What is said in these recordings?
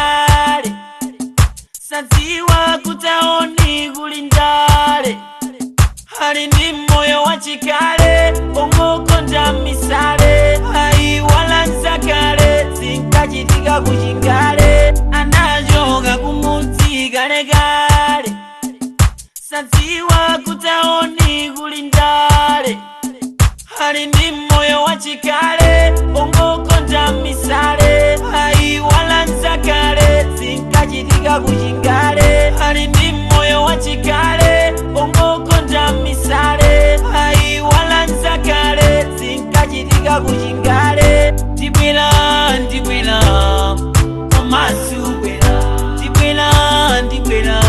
kale sadziwa kutaoni kulindale ali ndi moyo wachikale ongokonda misale aiwala nzakale zinkachitika kuchingale anachoka kumudzi kalekale sadziwa kutaoni kulindale ali ndi moyo wachikale ongokonda misale aiwala nzakale zinkachitika kuchingale ali ndi moyo wachikale ongokonda misale aiwala nzakale zinkachitika kuchingale ndibwera komasubwera ndibwera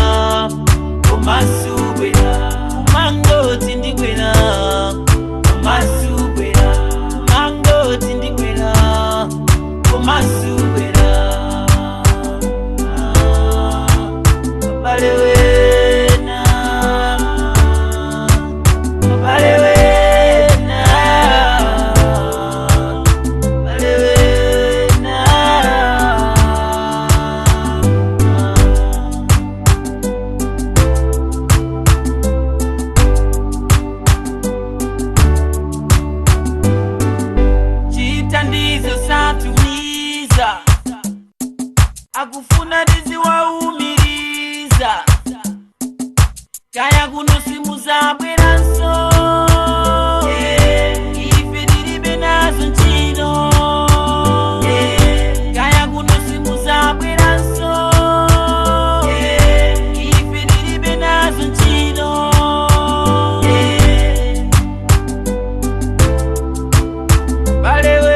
komasubwera umangoti ndibwera komasubwera umangoti ndibwera komasubwera balewena akufuna tiziwaumiriza kaya kuno simu zabweranso ife tilibe nazo ntchito kaya kuno simu zabweranso ife tilibe nazo ntchito balewe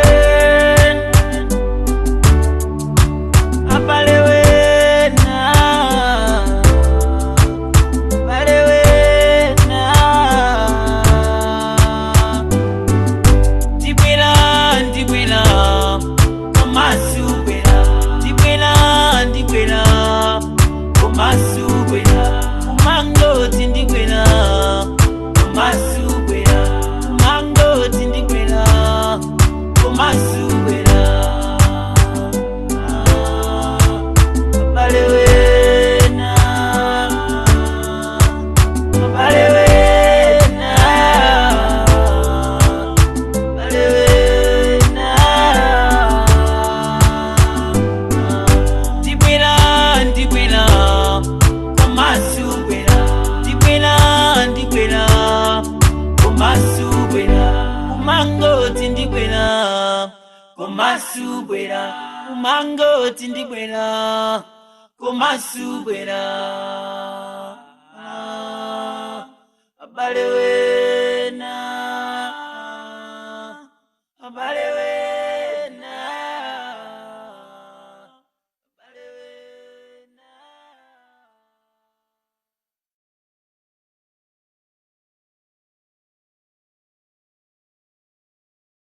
komasubwera umangoti ndibwera komasubwera umangoti ndibwera komasubwera balewena umangoti ndibwera komasubwera umangoti ndibwera komasubwera abalewe